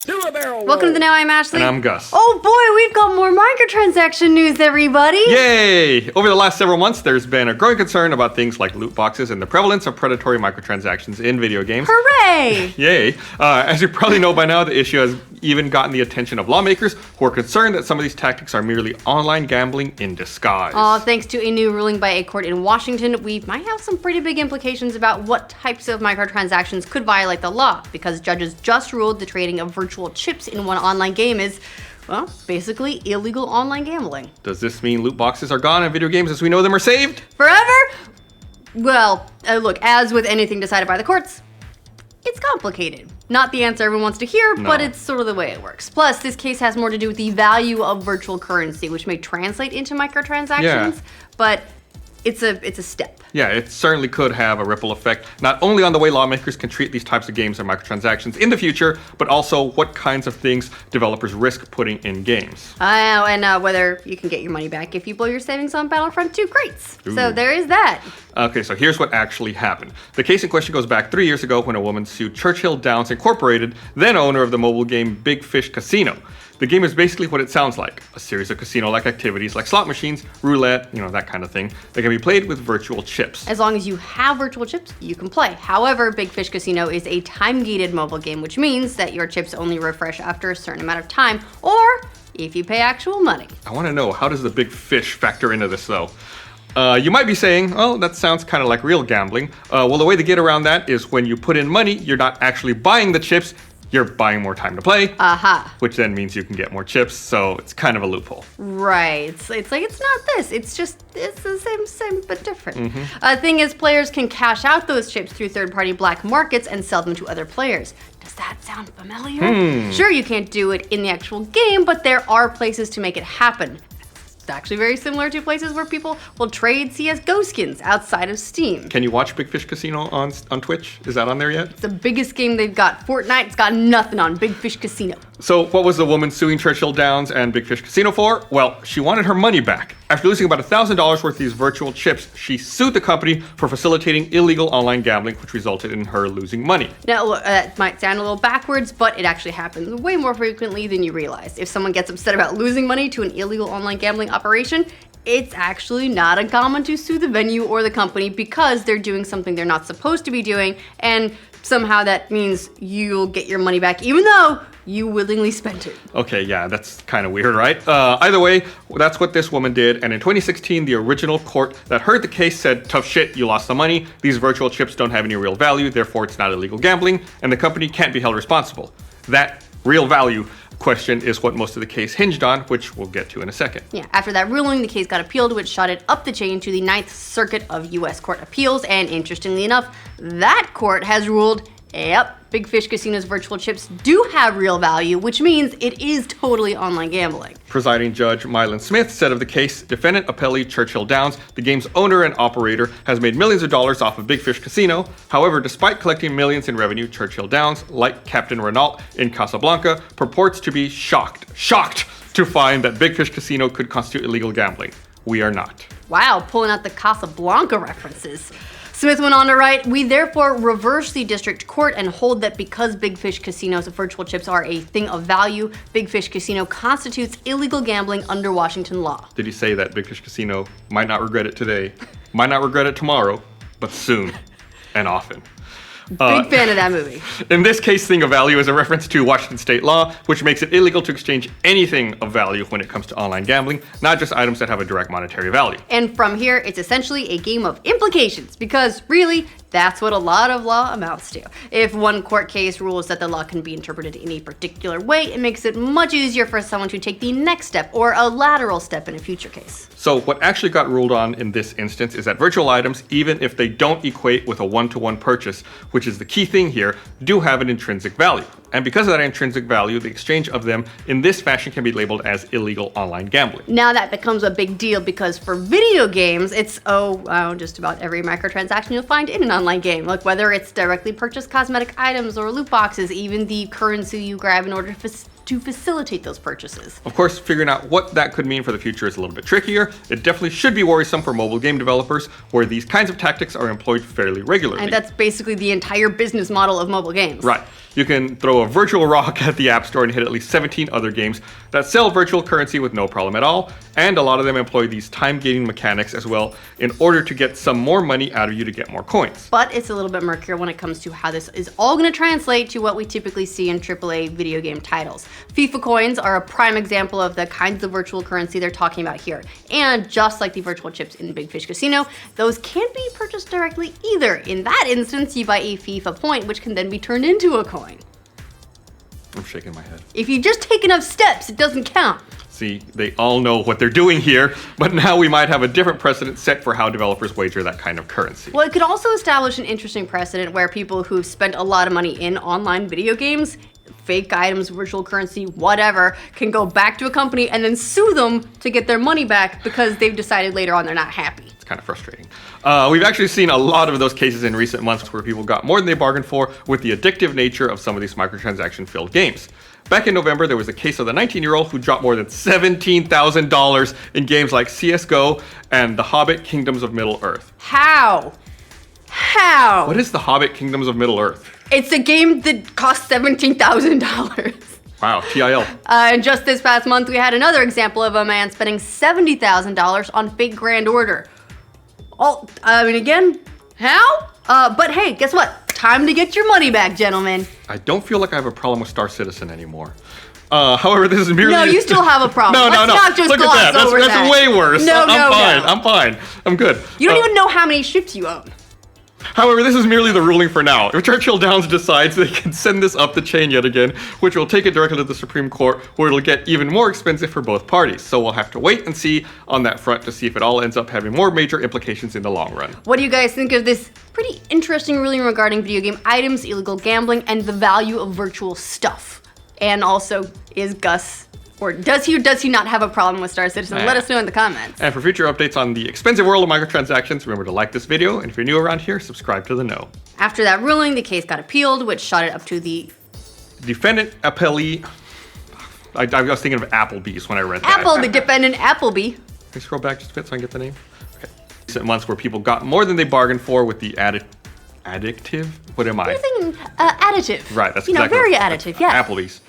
Do a barrel roll. Welcome to the Now I'm Ashley. And I'm Gus. Oh boy, we've got more microtransaction news, everybody. Yay! Over the last several months, there's been a growing concern about things like loot boxes and the prevalence of predatory microtransactions in video games. Hooray! Yay! As you probably know by now, the issue has even gotten the attention of lawmakers who are concerned that some of these tactics are merely online gambling in disguise. Thanks to a new ruling by a court in Washington, we might have some pretty big implications about what types of microtransactions could violate the law, because judges just ruled the trading of virtual chips in one online game is, well, basically illegal online gambling. Does this mean loot boxes are gone and video games as we know them are saved? Forever? Well, look, as with anything decided by the courts, it's complicated. Not the answer everyone wants to hear, but it's sort of the way it works. Plus, this case has more to do with the value of virtual currency, which may translate into microtransactions, but it's a step. Yeah, it certainly could have a ripple effect, not only on the way lawmakers can treat these types of games and microtransactions in the future, but also what kinds of things developers risk putting in games. And whether you can get your money back if you blow your savings on Battlefront 2 crates. Ooh. So there is that. Okay, so here's what actually happened. The case in question goes back 3 years ago when a woman sued Churchill Downs Incorporated, then owner of the mobile game Big Fish Casino. The game is basically what it sounds like, a series of casino-like activities like slot machines, roulette, that kind of thing, that can be played with virtual chips. As long as you have virtual chips, you can play. However, Big Fish Casino is a time-gated mobile game, which means that your chips only refresh after a certain amount of time, or if you pay actual money. I want to know, how does the big fish factor into this, though? You might be saying, oh, that sounds kind of like real gambling. Well, the way to get around that is when you put in money, you're not actually buying the chips, you're buying more time to play, which then means you can get more chips, so it's kind of a loophole. Right. It's like, it's not this. It's the same, but different. Thing is, players can cash out those chips through third-party black markets and sell them to other players. Does that sound familiar? Sure, you can't do it in the actual game, but there are places to make it happen. It's actually very similar to places where people will trade CSGO skins outside of Steam. Can you watch Big Fish Casino on Twitch? Is that on there yet? It's the biggest game they've got. Fortnite's got nothing on Big Fish Casino. So what was the woman suing Churchill Downs and Big Fish Casino for? Well, she wanted her money back. After losing about $1,000 worth of these virtual chips, she sued the company for facilitating illegal online gambling, which resulted in her losing money. Now, look, that might sound a little backwards, but it actually happens way more frequently than you realize. If someone gets upset about losing money to an illegal online gambling operation, it's actually not uncommon to sue the venue or the company because they're doing something they're not supposed to be doing, and somehow that means you'll get your money back even though you willingly spent it. Okay, yeah, that's kind of weird, right? Either way, that's what this woman did, and in 2016, the original court that heard the case said, tough shit, you lost the money, these virtual chips don't have any real value, therefore it's not illegal gambling, and the company can't be held responsible. That real value question is what most of the case hinged on, which we'll get to in a second. Yeah, after that ruling, the case got appealed, which shot it up the chain to the Ninth Circuit of U.S. Court Appeals, and interestingly enough, that court has ruled, yep, Big Fish Casino's virtual chips do have real value, which means it is totally online gambling. Presiding Judge Mylan Smith said of the case, defendant appellee Churchill Downs, the game's owner and operator, has made millions of dollars off of Big Fish Casino. However, despite collecting millions in revenue, Churchill Downs, like Captain Renault in Casablanca, purports to be shocked to find that Big Fish Casino could constitute illegal gambling. We are not. Wow, pulling out the Casablanca references. Smith went on to write, we therefore reverse the district court and hold that because Big Fish Casino's virtual chips are a thing of value, Big Fish Casino constitutes illegal gambling under Washington law. Did he say that Big Fish Casino might not regret it today, might not regret it tomorrow, but soon and often? Big fan of that movie. In this case, thing of value is a reference to Washington state law, which makes it illegal to exchange anything of value when it comes to online gambling, not just items that have a direct monetary value. And from here, it's essentially a game of implications, because really, that's what a lot of law amounts to. If one court case rules that the law can be interpreted in a particular way, it makes it much easier for someone to take the next step or a lateral step in a future case. So what actually got ruled on in this instance is that virtual items, even if they don't equate with a one-to-one purchase, which is the key thing here, do have an intrinsic value. And because of that intrinsic value, the exchange of them in this fashion can be labeled as illegal online gambling. Now that becomes a big deal because for video games, it's, just about every microtransaction you'll find in an online game. Like whether it's directly purchased cosmetic items or loot boxes, even the currency you grab in order to facilitate those purchases. Of course, figuring out what that could mean for the future is a little bit trickier. It definitely should be worrisome for mobile game developers where these kinds of tactics are employed fairly regularly. And that's basically the entire business model of mobile games. Right. You can throw a virtual rock at the App Store and hit at least 17 other games that sell virtual currency with no problem at all, and a lot of them employ these time-gating mechanics as well in order to get some more money out of you to get more coins. But it's a little bit murkier when it comes to how this is all going to translate to what we typically see in AAA video game titles. FIFA coins are a prime example of the kinds of virtual currency they're talking about here. And just like the virtual chips in Big Fish Casino, those can't be purchased directly either. In that instance, you buy a FIFA point, which can then be turned into a coin. I'm shaking my head. If you just take enough steps, it doesn't count. See, they all know what they're doing here, but now we might have a different precedent set for how developers wager that kind of currency. Well, it could also establish an interesting precedent where people who've spent a lot of money in online video games, fake items, virtual currency, whatever, can go back to a company and then sue them to get their money back because they've decided later on they're not happy. It's kind of frustrating. We've actually seen a lot of those cases in recent months where people got more than they bargained for with the addictive nature of some of these microtransaction-filled games. Back in November, there was a case of the 19-year-old who dropped more than $17,000 in games like CSGO and The Hobbit: Kingdoms of Middle-earth. How? How? What is The Hobbit: Kingdoms of Middle-earth? It's a game that costs $17,000. Wow, TIL. And just this past month, we had another example of a man spending $70,000 on fake Grand Order. Oh, I mean, again, how? But hey, guess what? Time to get your money back, gentlemen. I don't feel like I have a problem with Star Citizen anymore. However, this is merely... No, you still have a problem. No. Let's not just Look gloss at that. over that. That's way worse. No. I'm fine. I'm good. You don't even know how many ships you own. However, this is merely the ruling for now. If Churchill Downs decides they can send this up the chain yet again, which will take it directly to the Supreme Court, where it'll get even more expensive for both parties. So we'll have to wait and see on that front to see if it all ends up having more major implications in the long run. What do you guys think of this pretty interesting ruling regarding video game items, illegal gambling, and the value of virtual stuff? And also, is Gus... or does he or does he not have a problem with Star Citizen? Let us know in the comments. And for future updates on the expensive world of microtransactions, remember to like this video, and if you're new around here, subscribe to the know. After that ruling, the case got appealed, which shot it up to the... defendant appellee... I was thinking of Applebee's when I read that. the defendant Appleby. Can you scroll back just a bit so I can get the name? Okay. Recent months where people got more than they bargained for with the addictive? What am I? You're thinking additive. Right, that's exactly. exactly Very what- additive, yeah. Applebee's.